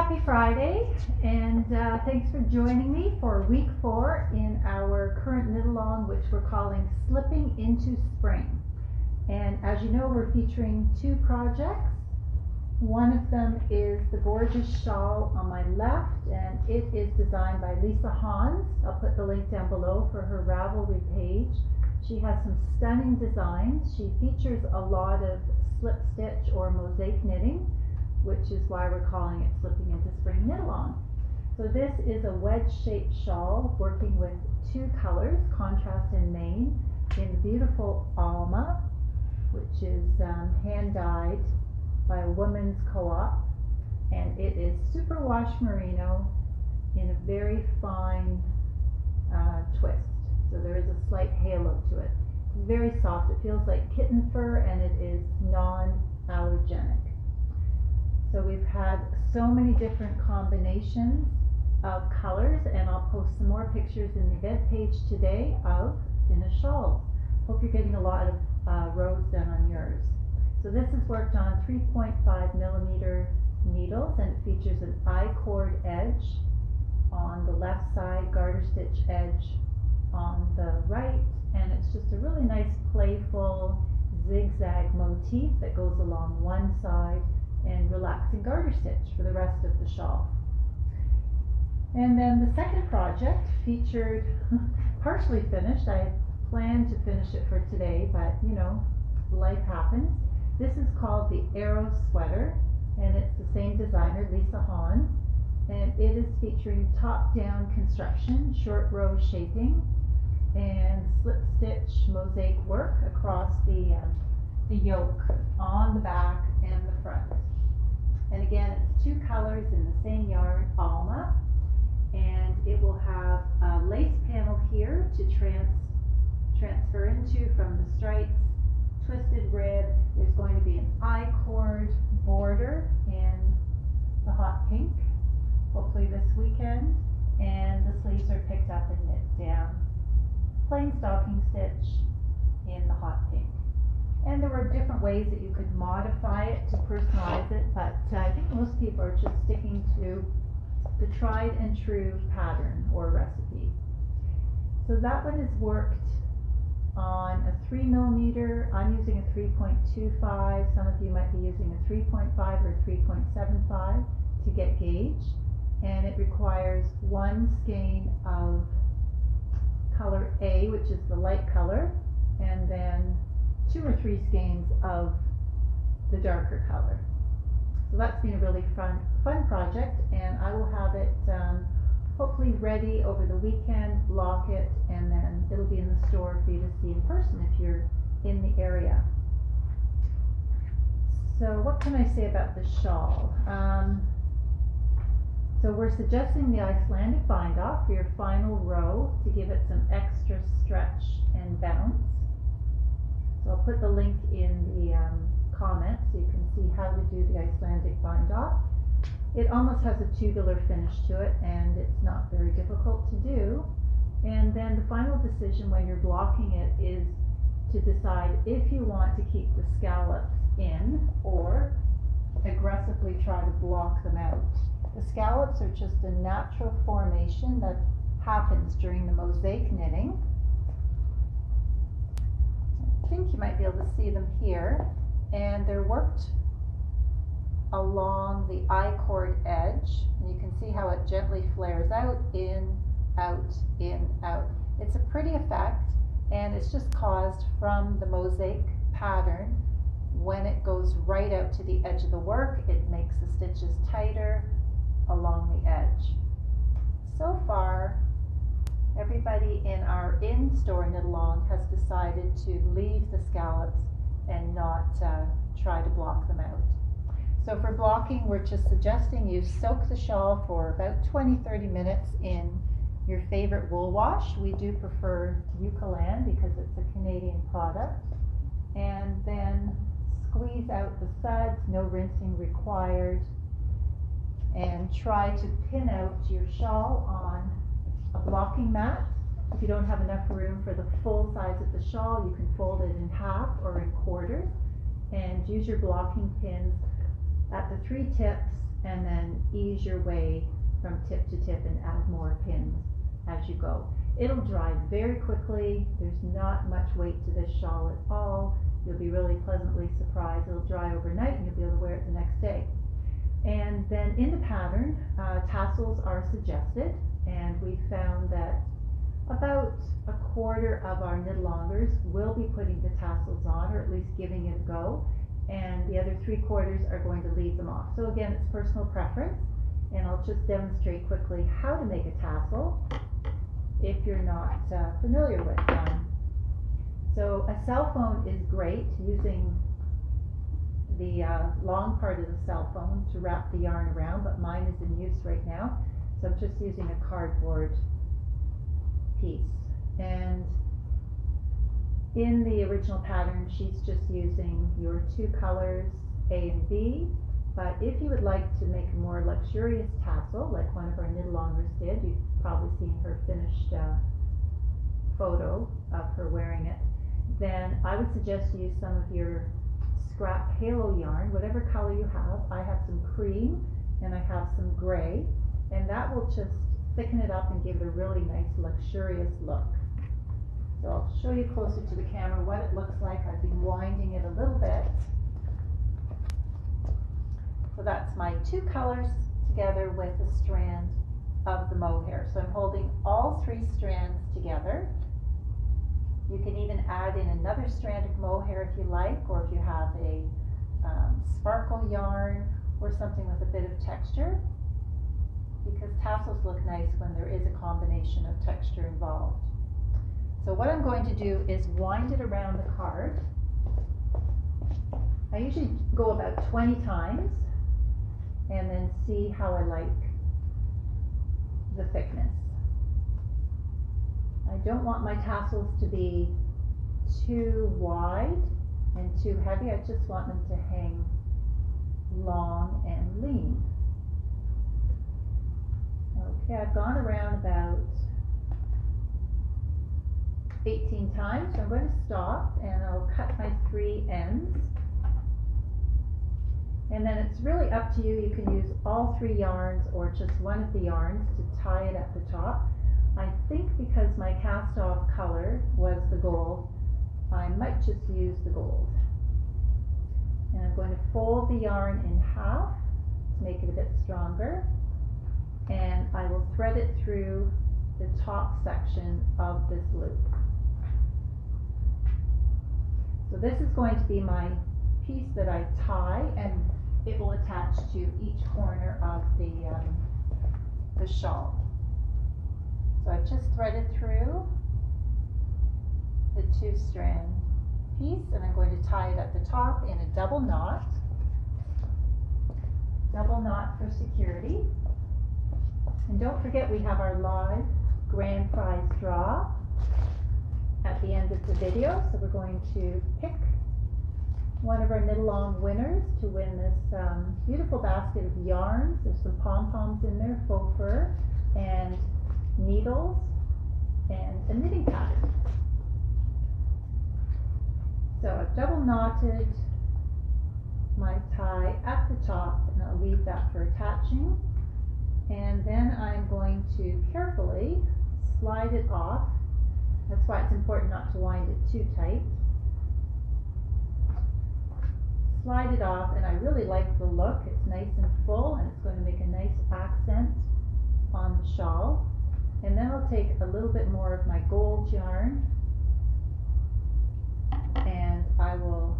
Happy Friday, and thanks for joining me for week 4 in our current knit-along, which we're calling Slipping into Spring. And as you know, we're featuring 2 projects. One of them is the gorgeous shawl on my left, and it is designed by Lisa Hans. I'll put the link down below for her Ravelry page. She has some stunning designs. She features a lot of slip stitch or mosaic knitting, which is why we're calling it Slipping into Spring Knit-along. So this is a wedge-shaped shawl working with 2 colors, contrast and main, in the beautiful Alma, which is hand-dyed by a women's co-op, and it is superwash merino in a very fine twist. So there is a slight halo to it. It's very soft. It feels like kitten fur, and it is non-allergenic. So we've had so many different combinations of colors, and I'll post some more pictures in the event page today of finished shawls. Hope you're getting a lot of rows done on yours. So this is worked on 3.5mm needles, and it features an I-cord edge on the left side, garter stitch edge on the right, and it's just a really nice playful zigzag motif that goes along one side and relaxing garter stitch for the rest of the shawl. And then the second project featured partially finished. I planned to finish it for today, but you know, life happens. This is called the Arrow Sweater, and it's the same designer, Lisa Hans, and it is featuring top-down construction, short row shaping, and slip stitch mosaic work across the yoke on the back and the front. And again, it's 2 colors in the same yarn, Alma, and it will have a lace panel here to transfer into from the stripes, twisted rib. There's going to be an I-cord border in the hot pink, hopefully this weekend, and the sleeves are picked up and knit down. Plain stocking stitch in the hot pink. And there were different ways that you could modify it to personalize it, but I think most people are just sticking to the tried and true pattern or recipe. So that one is worked on a 3mm. I'm using a 3.25. Some of you might be using a 3.5 or 3.75 to get gauge. And it requires 1 skein of color A, which is the light color, and then 2 or 3 skeins of the darker color. So that's been a really fun project, and I will have it hopefully ready over the weekend, block it, and then it'll be in the store for you to see in person if you're in the area. So what can I say about the shawl? So we're suggesting the Icelandic bind off for your final row to give it some extra stretch and bounce. So I'll put the link in the comments so you can see how to do the Icelandic bind off. It almost has a tubular finish to it, and it's not very difficult to do. And then the final decision when you're blocking it is to decide if you want to keep the scallops in or aggressively try to block them out. The scallops are just a natural formation that happens during the mosaic knitting. I think you might be able to see them here, and they're worked along the I-cord edge, and you can see how it gently flares out, in, out, in, out. It's a pretty effect, and it's just caused from the mosaic pattern. When it goes right out to the edge of the work, it makes the stitches tighter along the edge. So far, everybody in our in-store knit-along has decided to leave the scallops and not try to block them out. So for blocking, we're just suggesting you soak the shawl for about 20-30 minutes in your favorite wool wash. We do prefer KAL because it's a Canadian product. And then squeeze out the suds, no rinsing required. And try to pin out your shawl on a blocking mat. If you don't have enough room for the full size of the shawl, you can fold it in half or in quarters and use your blocking pins at the 3 tips and then ease your way from tip to tip and add more pins as you go. It'll dry very quickly. There's not much weight to this shawl at all. You'll be really pleasantly surprised. It'll dry overnight and you'll be able to wear it the next day. And then in the pattern, tassels are suggested, and we found that about a quarter of our knit-alongers will be putting the tassels on, or at least giving it a go, and the other 3/4 are going to leave them off. So again, it's personal preference, and I'll just demonstrate quickly how to make a tassel if you're not familiar with them. So a cell phone is great, using the long part of the cell phone to wrap the yarn around, but mine is in use right now, so I'm just using a cardboard piece. And in the original pattern, she's just using your 2 colors, A and B, but if you would like to make a more luxurious tassel, like one of our knit-alongers did, you've probably seen her finished photo of her wearing it, then I would suggest you use some of your scrap halo yarn, whatever color you have. I have some cream and I have some gray, and that will just thicken it up and give it a really nice luxurious look. So I'll show you closer to the camera what it looks like. I've been winding it a little bit. So that's my 2 colors together with a strand of the mohair. So I'm holding all 3 strands together. You can even add in another strand of mohair if you like, or if you have a sparkle yarn or something with a bit of texture, because tassels look nice when there is a combination of texture involved. So what I'm going to do is wind it around the card. I usually go about 20 times and then see how I like the thickness. I don't want my tassels to be too wide and too heavy. I just want them to hang long and lean. Okay, I've gone around about 18 times, so I'm going to stop and I'll cut my 3 ends. And then it's really up to you. You can use all 3 yarns or just one of the yarns to tie it at the top. I think because my cast off color was the gold, I might just use the gold. And I'm going to fold the yarn in half to make it a bit stronger, and I will thread it through the top section of this loop. So this is going to be my piece that I tie, and it will attach to each corner of the shawl. So I've just threaded through the 2-strand piece, and I'm going to tie it at the top in a double knot for security. And don't forget, we have our live grand prize draw at the end of the video, so we're going to pick one of our knit-along winners to win this beautiful basket of yarns. There's some pom-poms in there, faux fur, and needles, and a knitting pattern. So I've double knotted my tie at the top, and I'll leave that for attaching. And then I'm going to carefully slide it off. That's why it's important not to wind it too tight. Slide it off, and I really like the look. It's nice and full, and it's going to make a nice accent on the shawl. And then I'll take a little bit more of my gold yarn, and I will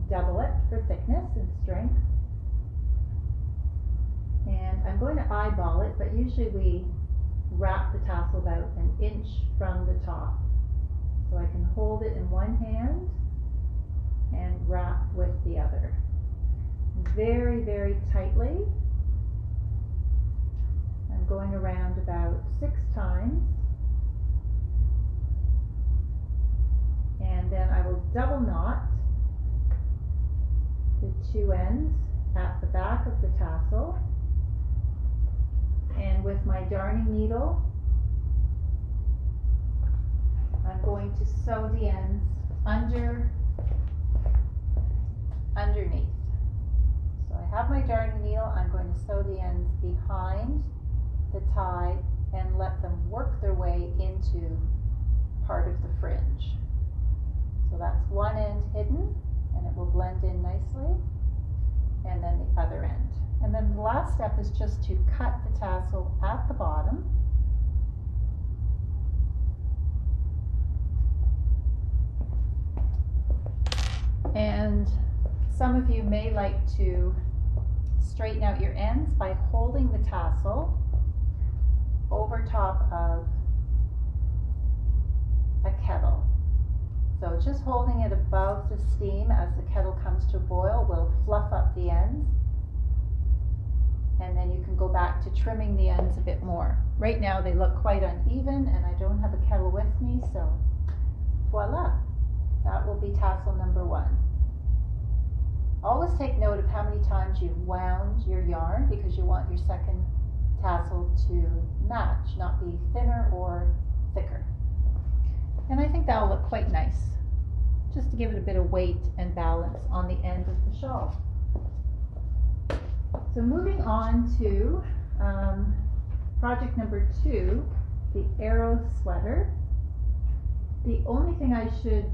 double it for thickness and strength. And I'm going to eyeball it, but usually we wrap the tassel about an inch from the top. So I can hold it in one hand and wrap with the other. Very, very tightly. I'm going around about 6 times. And then I will double knot the 2 ends at the back of the tassel. And with my darning needle, I'm going to sew the ends underneath. So I have my darning needle, I'm going to sew the ends behind the tie and let them work their way into part of the fringe. So that's one end hidden, and it will blend in nicely, and then the other end. And then the last step is just to cut the tassel at the bottom. And some of you may like to straighten out your ends by holding the tassel over top of a kettle. So just holding it above the steam as the kettle comes to a boil will fluff up the ends, and then you can go back to trimming the ends a bit more. Right now they look quite uneven and I don't have a kettle with me, so voila, that will be tassel number 1. Always take note of how many times you've wound your yarn, because you want your second tassel to match, not be thinner or thicker. And I think that will look quite nice, just to give it a bit of weight and balance on the end of the shawl. So moving on to project number 2, the arrow sweater. The only thing I should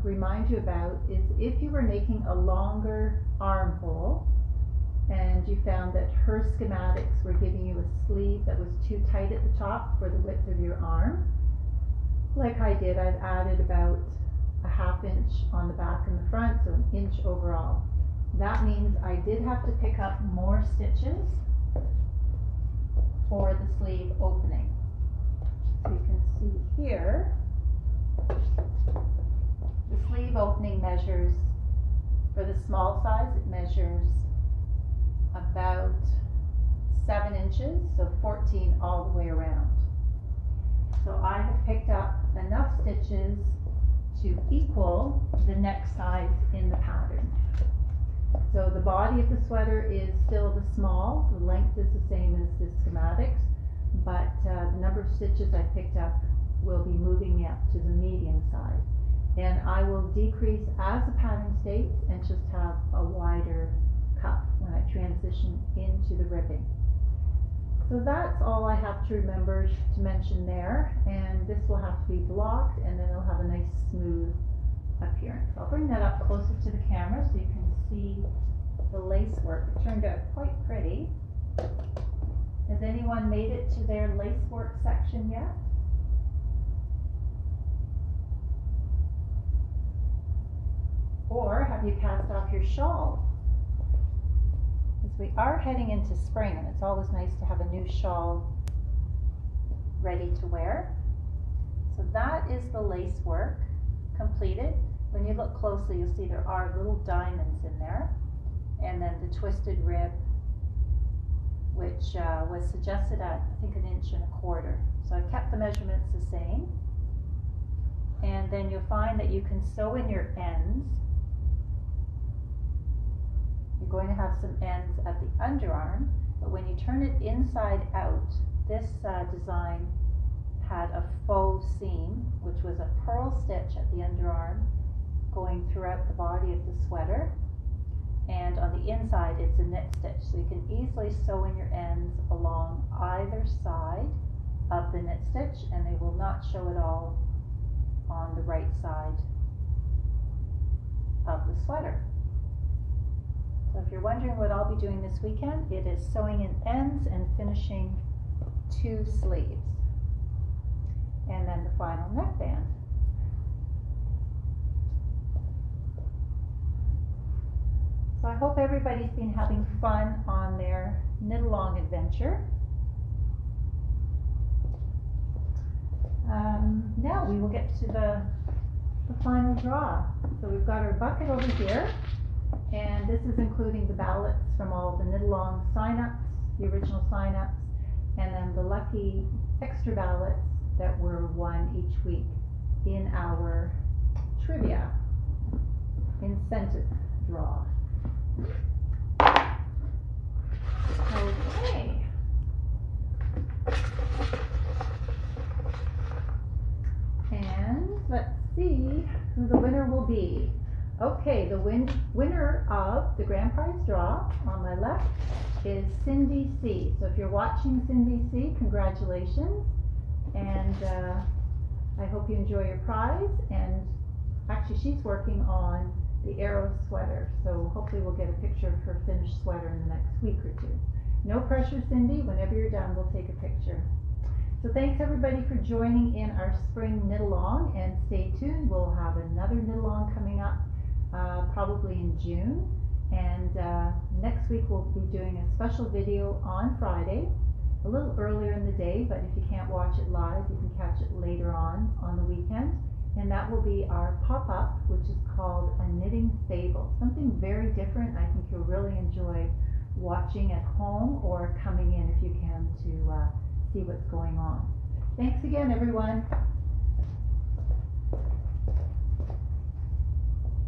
remind you about is if you were making a longer armhole and you found that her schematics were giving you a sleeve that was too tight at the top for the width of your arm, like I did, I've added about a ½ inch on the back and the front, so 1 inch overall. That means I did have to pick up more stitches for the sleeve opening. So you can see here, the sleeve opening measures, for the small size, it measures about 7 inches, so 14 all the way around. So I have picked up enough stitches to equal the next size in the pattern. So the body of the sweater is still the small, the length is the same as the schematics, but the number of stitches I picked up will be moving me up to the medium size. And I will decrease as the pattern states and just have a wider cuff when I transition into the ribbing. So that's all I have to remember to mention there, and this will have to be blocked and then it'll have a nice smooth appearance. I'll bring that up closer to the camera so you can see the lace work. It turned out quite pretty. Has anyone made it to their lace work section yet? Or have you cast off your shawl? Because we are heading into spring and it's always nice to have a new shawl ready to wear. So that is the lace work completed. When you look closely, you'll see there are little diamonds in there, and then the twisted rib, which was suggested at I think 1 1/4 inches. So I've kept the measurements the same, and then you'll find that you can sew in your ends. You're going to have some ends at the underarm, but when you turn it inside out, this design had a faux seam, which was a purl stitch at the underarm going throughout the body of the sweater, and on the inside it's a knit stitch, so you can easily sew in your ends along either side of the knit stitch and they will not show at all on the right side of the sweater. So if you're wondering what I'll be doing this weekend, it is sewing in ends and finishing 2 sleeves, and then the final neckband. So I hope everybody's been having fun on their knit-along adventure. Now we will get to the final draw. So we've got our bucket over here, and this is including the ballots from all the knit-along sign-ups, the original sign-ups, and then the lucky extra ballots that were won each week in our trivia incentive draw. Okay. And let's see who the winner will be. Okay, the winner of the grand prize draw on my left is Cindy C. So if you're watching, Cindy C, congratulations. And I hope you enjoy your prize. And actually she's working on the arrow sweater, so hopefully we'll get a picture of her finished sweater in the next week or two. No pressure, Cindy. Whenever you're done, we'll take a picture. So thanks everybody for joining in our spring knit-along, and stay tuned. We'll have another knit-along coming up probably in June, and next week we'll be doing a special video on Friday, a little earlier in the day, but if you can't watch it live, you can catch it later on the weekend, and that will be our pop-up, which is called A Knitting Fable. Something very different. I think you'll really enjoy watching at home or coming in if you can to see what's going on. Thanks again, everyone.